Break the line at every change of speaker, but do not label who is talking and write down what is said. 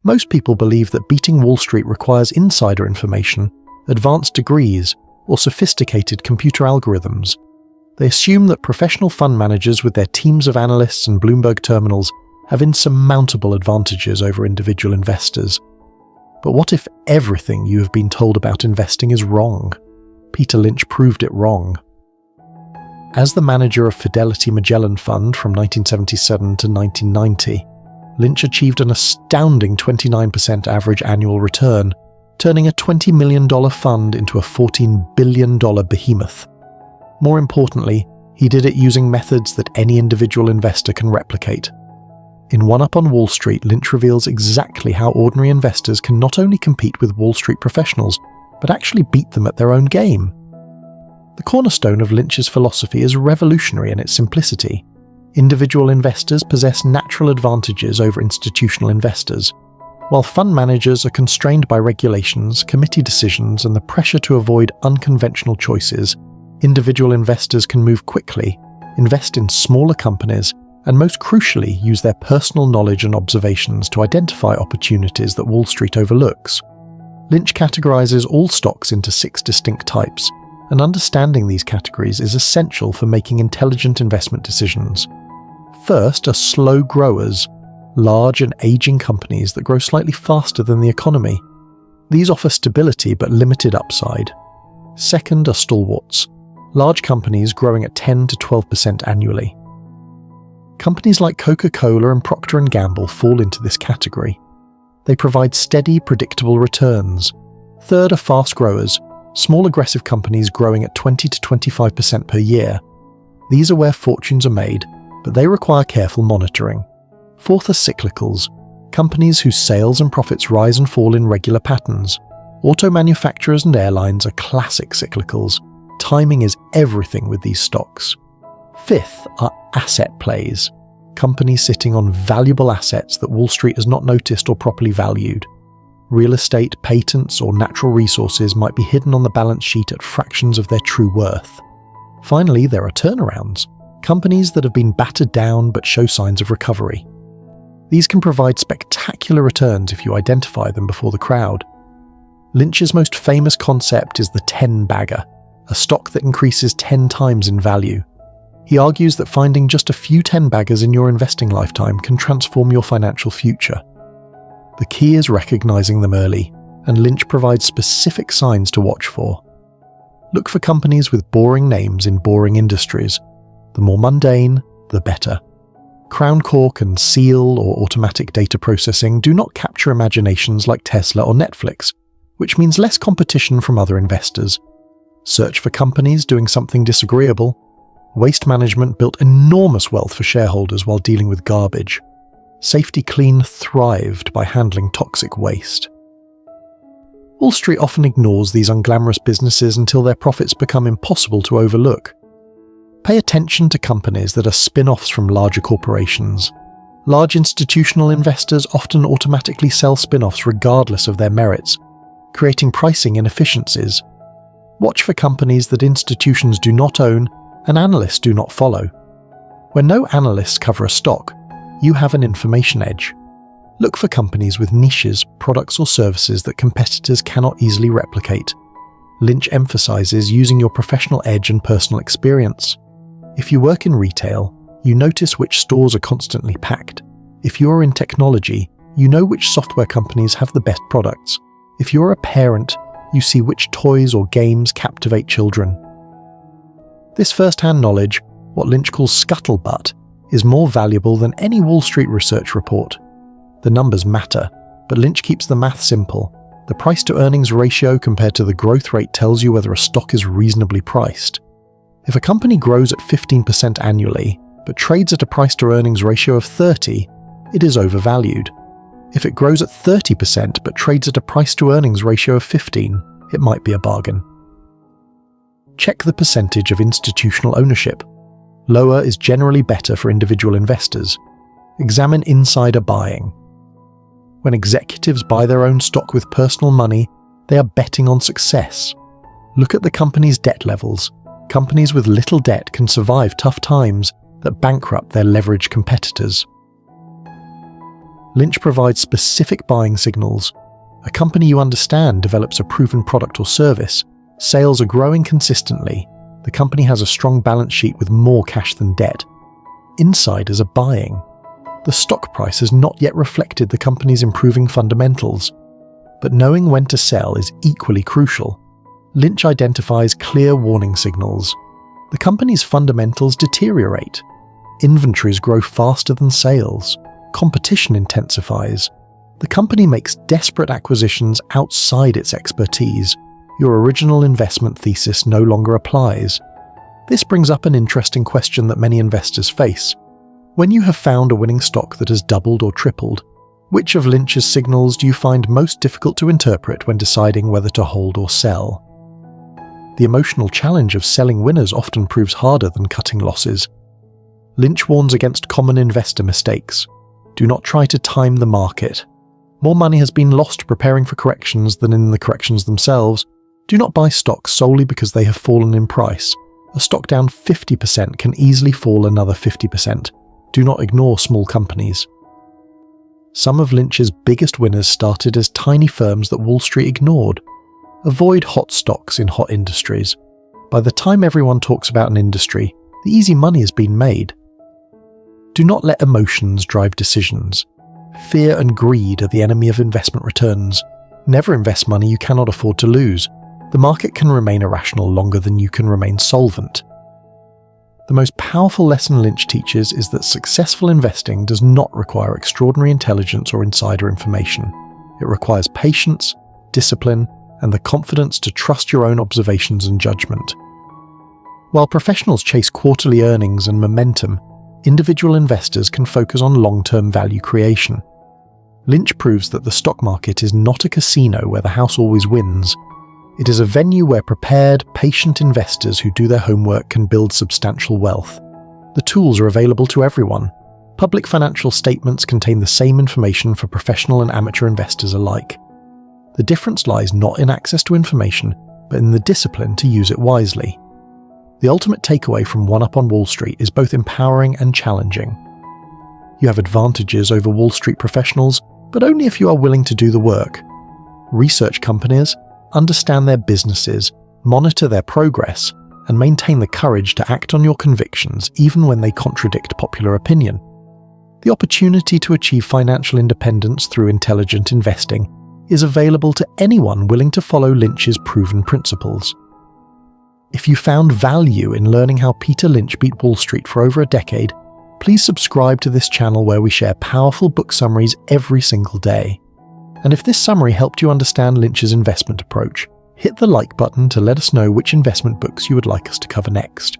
Most people believe that beating Wall Street requires insider information, advanced degrees, or sophisticated computer algorithms. They assume that professional fund managers with their teams of analysts and Bloomberg terminals have insurmountable advantages over individual investors. But what if everything you have been told about investing is wrong? Peter Lynch proved it wrong. As the manager of Fidelity Magellan Fund from 1977 to 1990, Lynch achieved an astounding 29% average annual return, turning a $20 million fund into a $14 billion behemoth. More importantly, he did it using methods that any individual investor can replicate. In One Up on Wall Street, Lynch reveals exactly how ordinary investors can not only compete with Wall Street professionals, but actually beat them at their own game. The cornerstone of Lynch's philosophy is revolutionary in its simplicity. Individual investors possess natural advantages over institutional investors. While fund managers are constrained by regulations, committee decisions, and the pressure to avoid unconventional choices, individual investors can move quickly, invest in smaller companies, and most crucially use their personal knowledge and observations to identify opportunities that Wall Street overlooks. Lynch categorizes all stocks into 6 distinct types, and understanding these categories is essential for making intelligent investment decisions. First are slow growers, large and aging companies that grow slightly faster than the economy. These offer stability but limited upside. Second are stalwarts, large companies growing at 10 to 12% annually. Companies like Coca-Cola and Procter & Gamble fall into this category. They provide steady, predictable returns. Third are fast growers, small aggressive companies growing at 20 to 25% per year. These are where fortunes are made, but they require careful monitoring. Fourth are cyclicals, companies whose sales and profits rise and fall in regular patterns. Auto manufacturers and airlines are classic cyclicals. Timing is everything with these stocks. Fifth are asset plays, companies sitting on valuable assets that Wall Street has not noticed or properly valued. Real estate, patents, or natural resources might be hidden on the balance sheet at fractions of their true worth. Finally, there are turnarounds, companies that have been battered down but show signs of recovery. These can provide spectacular returns if you identify them before the crowd. Lynch's most famous concept is the 10-bagger, a stock that increases 10 times in value. He argues that finding just a few 10-baggers in your investing lifetime can transform your financial future. The key is recognizing them early, and Lynch provides specific signs to watch for. Look for companies with boring names in boring industries. The more mundane, the better. Crown Cork and Seal or automatic data processing do not capture imaginations like Tesla or Netflix, which means less competition from other investors. Search for companies doing something disagreeable. Waste management built enormous wealth for shareholders while dealing with garbage. Safety Clean thrived by handling toxic waste. Wall Street often ignores these unglamorous businesses until their profits become impossible to overlook. Pay attention to companies that are spin-offs from larger corporations. Large institutional investors often automatically sell spin-offs regardless of their merits, creating pricing inefficiencies. Watch for companies that institutions do not own and analysts do not follow. When no analysts cover a stock, you have an information edge. Look for companies with niches, products or services that competitors cannot easily replicate. Lynch emphasizes using your professional edge and personal experience. If you work in retail, you notice which stores are constantly packed. If you're in technology, you know which software companies have the best products. If you're a parent, you see which toys or games captivate children. This first-hand knowledge, what Lynch calls scuttlebutt, is more valuable than any Wall Street research report. The numbers matter, but Lynch keeps the math simple. The price-to-earnings ratio compared to the growth rate tells you whether a stock is reasonably priced. If a company grows at 15% annually, but trades at a price-to-earnings ratio of 30, it is overvalued. If it grows at 30% but trades at a price-to-earnings ratio of 15, it might be a bargain. Check the percentage of institutional ownership. Lower is generally better for individual investors. Examine insider buying. When executives buy their own stock with personal money, they are betting on success. Look at the company's debt levels. Companies with little debt can survive tough times that bankrupt their leveraged competitors. Lynch provides specific buying signals. A company you understand develops a proven product or service. Sales are growing consistently. The company has a strong balance sheet with more cash than debt. Insiders are buying. The stock price has not yet reflected the company's improving fundamentals. But knowing when to sell is equally crucial. Lynch identifies clear warning signals. The company's fundamentals deteriorate. Inventories grow faster than sales. Competition intensifies. The company makes desperate acquisitions outside its expertise. Your original investment thesis no longer applies. This brings up an interesting question that many investors face. When you have found a winning stock that has doubled or tripled, which of Lynch's signals do you find most difficult to interpret when deciding whether to hold or sell? The emotional challenge of selling winners often proves harder than cutting losses. Lynch warns against common investor mistakes. Do not try to time the market. More money has been lost preparing for corrections than in the corrections themselves. Do not buy stocks solely because they have fallen in price. A stock down 50% can easily fall another 50%. Do not ignore small companies. Some of Lynch's biggest winners started as tiny firms that Wall Street ignored. Avoid hot stocks in hot industries. By the time everyone talks about an industry, the easy money has been made. Do not let emotions drive decisions. Fear and greed are the enemy of investment returns. Never invest money you cannot afford to lose. The market can remain irrational longer than you can remain solvent. The most powerful lesson Lynch teaches is that successful investing does not require extraordinary intelligence or insider information. It requires patience, discipline, and the confidence to trust your own observations and judgment. While professionals chase quarterly earnings and momentum, individual investors can focus on long-term value creation. Lynch proves that the stock market is not a casino where the house always wins. It is a venue where prepared, patient investors who do their homework can build substantial wealth. The tools are available to everyone. Public financial statements contain the same information for professional and amateur investors alike. The difference lies not in access to information, but in the discipline to use it wisely. The ultimate takeaway from One Up on Wall Street is both empowering and challenging. You have advantages over Wall Street professionals, but only if you are willing to do the work. Research companies, understand their businesses, monitor their progress, and maintain the courage to act on your convictions even when they contradict popular opinion. The opportunity to achieve financial independence through intelligent investing is available to anyone willing to follow Lynch's proven principles. If you found value in learning how Peter Lynch beat Wall Street for over a decade, please subscribe to this channel where we share powerful book summaries every single day. And if this summary helped you understand Lynch's investment approach, hit the like button to let us know which investment books you would like us to cover next.